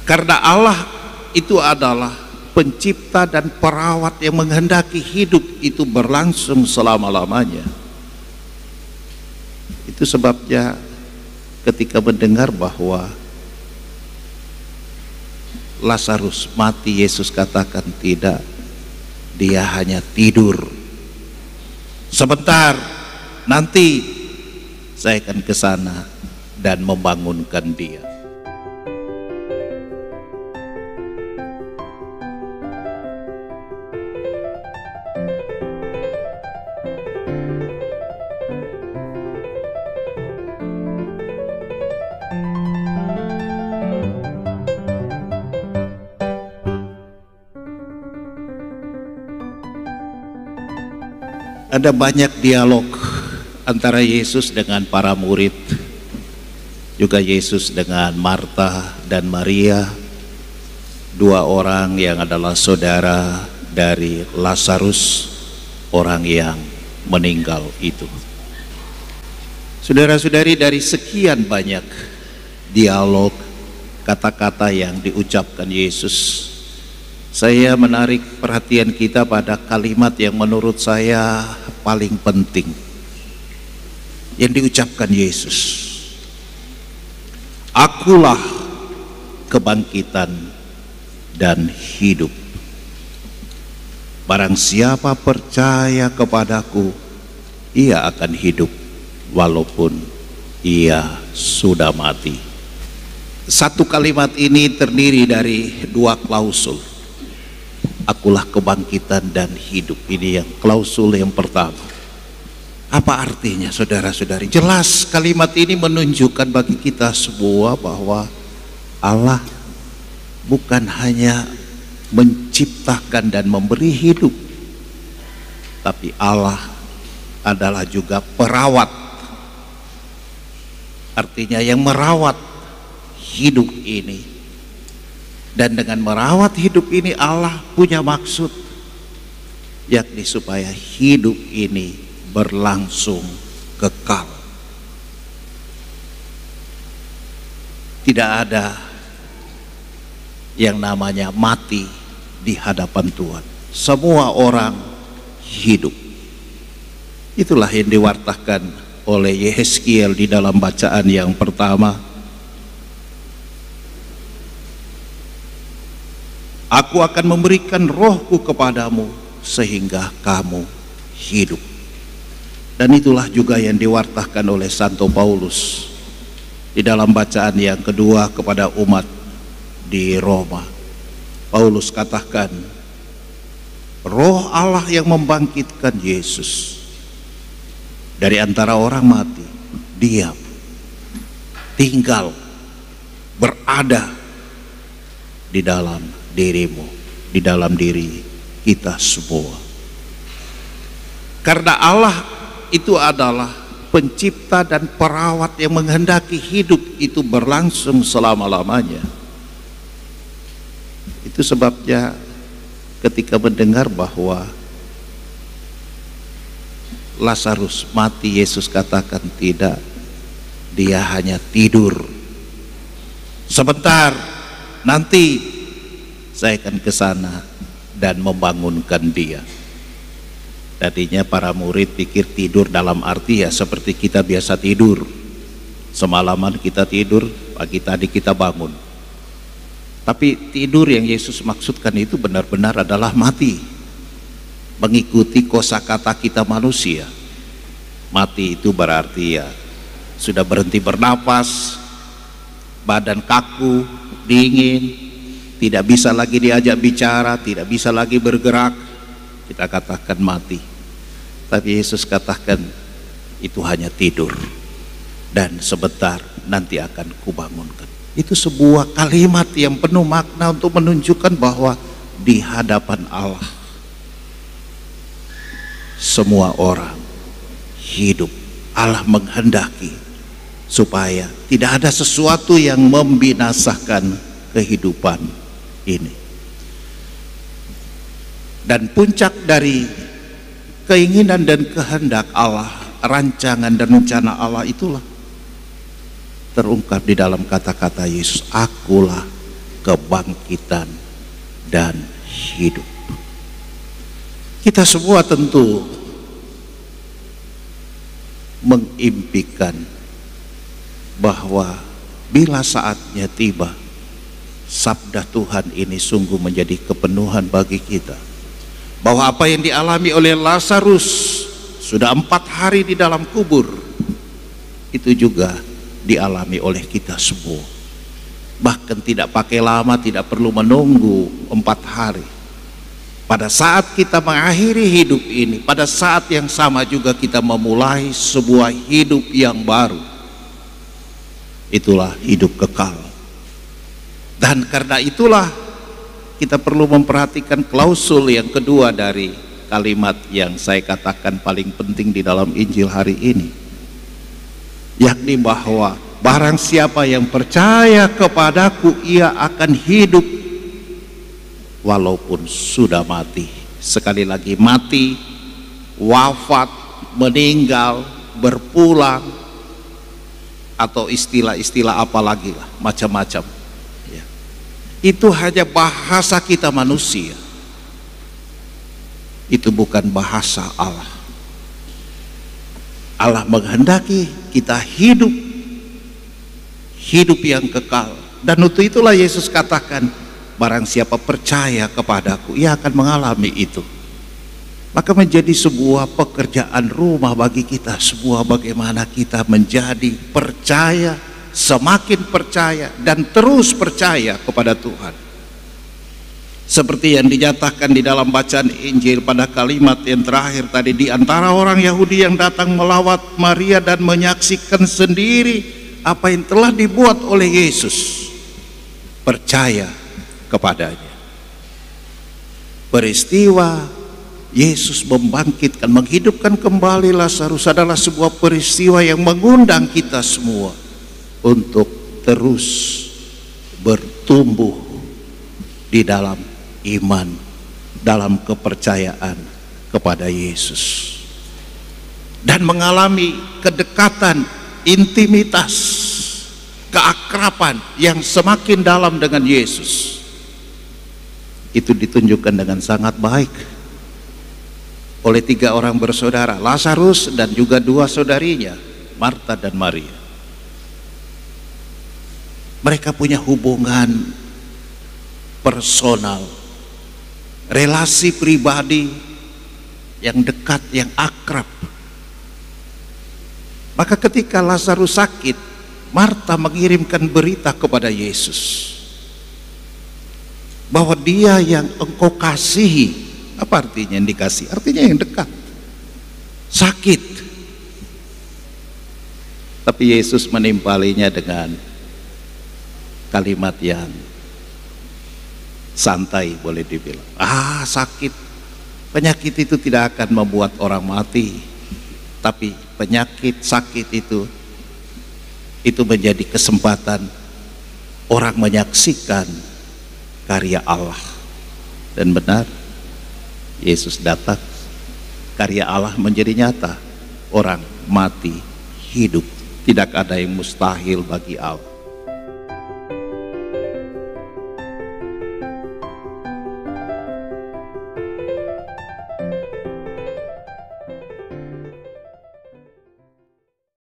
Karena Allah itu adalah pencipta dan perawat yang menghendaki hidup itu berlangsung selama-lamanya. Itu sebabnya ketika mendengar bahwa Lazarus mati, Yesus katakan tidak, dia hanya tidur. Sebentar, nanti saya akan ke sana dan membangunkan dia. Ada banyak dialog antara Yesus dengan para murid, juga Yesus dengan Marta dan Maria, dua orang yang adalah saudara dari Lazarus, orang yang meninggal itu. Saudara-saudari, dari sekian banyak dialog, kata-kata yang diucapkan Yesus, saya menarik perhatian kita pada kalimat yang menurut saya paling penting yang diucapkan Yesus. Akulah kebangkitan dan hidup. Barang siapa percaya kepadaku, ia akan hidup walaupun ia sudah mati. Satu kalimat ini terdiri dari dua klausul. Akulah kebangkitan dan hidup. Ini yang klausul yang pertama. Apa artinya, saudara-saudari? Jelas kalimat ini menunjukkan bagi kita semua bahwa Allah bukan hanya menciptakan dan memberi hidup, tapi Allah adalah juga perawat. Artinya yang merawat hidup ini. Dan dengan merawat hidup ini Allah punya maksud, yakni supaya hidup ini berlangsung kekal. Tidak ada yang namanya mati di hadapan Tuhan. Semua orang hidup. Itulah yang diwartakan oleh Yehezkiel di dalam bacaan yang pertama. Aku akan memberikan rohku kepadamu sehingga kamu hidup. Dan itulah juga yang diwartakan oleh Santo Paulus di dalam bacaan yang kedua kepada umat di Roma. Paulus katakan, Roh Allah yang membangkitkan Yesus dari antara orang mati, diam, tinggal, berada di dalam dirimu, di dalam diri kita semua. Karena Allah itu adalah pencipta dan perawat yang menghendaki hidup itu berlangsung selama-lamanya. Itu sebabnya ketika mendengar bahwa Lazarus mati, Yesus katakan tidak, dia hanya tidur. Sebentar, nanti saya akan ke sana dan membangunkan dia. Tadinya para murid pikir tidur dalam arti ya seperti kita biasa tidur. Semalaman kita tidur, pagi tadi kita bangun. Tapi tidur yang Yesus maksudkan itu benar-benar adalah mati. Mengikuti kosakata kita manusia. Mati itu berarti ya sudah berhenti bernapas, badan kaku, dingin, tidak bisa lagi diajak bicara, tidak bisa lagi bergerak, kita katakan mati. Tapi Yesus katakan itu hanya tidur, dan sebentar nanti akan kubangunkan. Itu sebuah kalimat yang penuh makna untuk menunjukkan bahwa di hadapan Allah semua orang hidup. Allah menghendaki supaya tidak ada sesuatu yang membinasakan kehidupan ini. Dan puncak dari keinginan dan kehendak Allah, rancangan dan rencana Allah itulah terungkap di dalam kata-kata Yesus, akulah kebangkitan dan hidup. Kita semua tentu mengimpikan bahwa bila saatnya tiba, sabda Tuhan ini sungguh menjadi kepenuhan bagi kita, bahwa apa yang dialami oleh Lazarus sudah 4 hari di dalam kubur, itu juga dialami oleh kita semua. Bahkan tidak pakai lama, tidak perlu menunggu 4 hari. Pada saat kita mengakhiri hidup ini, pada saat yang sama juga kita memulai sebuah hidup yang baru. Itulah hidup kekal. Dan karena itulah kita perlu memperhatikan klausul yang kedua dari kalimat yang saya katakan paling penting di dalam Injil hari ini, yakni bahwa barang siapa yang percaya kepadaku, ia akan hidup walaupun sudah mati. Sekali lagi, mati, wafat, meninggal, berpulang, atau istilah-istilah apa lagi lah, macam-macam ya. Itu hanya bahasa kita manusia, itu bukan bahasa Allah. Allah menghendaki kita hidup yang kekal. Dan untuk itulah Yesus katakan, barang siapa percaya kepadaku, ia akan mengalami itu. Maka menjadi sebuah pekerjaan rumah bagi kita semua, bagaimana kita menjadi percaya, semakin percaya dan terus percaya kepada Tuhan. Seperti yang dinyatakan di dalam bacaan Injil pada kalimat yang terakhir tadi, di antara orang Yahudi yang datang melawat Maria dan menyaksikan sendiri apa yang telah dibuat oleh Yesus, percaya kepadanya. Peristiwa Yesus membangkitkan, menghidupkan kembali Lazarus adalah sebuah peristiwa yang mengundang kita semua untuk terus bertumbuh di dalam iman, dalam kepercayaan kepada Yesus, dan mengalami kedekatan, intimitas, keakraban yang semakin dalam dengan Yesus. Itu ditunjukkan dengan sangat baik oleh 3 orang bersaudara, Lazarus dan juga 2 saudarinya, Marta dan Maria. Mereka punya hubungan personal, relasi pribadi yang dekat, yang akrab. Maka ketika Lazarus sakit, Marta mengirimkan berita kepada Yesus bahwa dia yang engkau kasihi. Apa artinya yang dikasih? Artinya yang dekat, sakit. Tapi Yesus menimpalinya dengan kalimat yang santai, boleh dibilang. Sakit, penyakit itu tidak akan membuat orang mati, tapi penyakit, sakit itu menjadi kesempatan orang menyaksikan karya Allah. Dan benar, Yesus datang, karya Allah menjadi nyata. Orang mati hidup, tidak ada yang mustahil bagi Allah.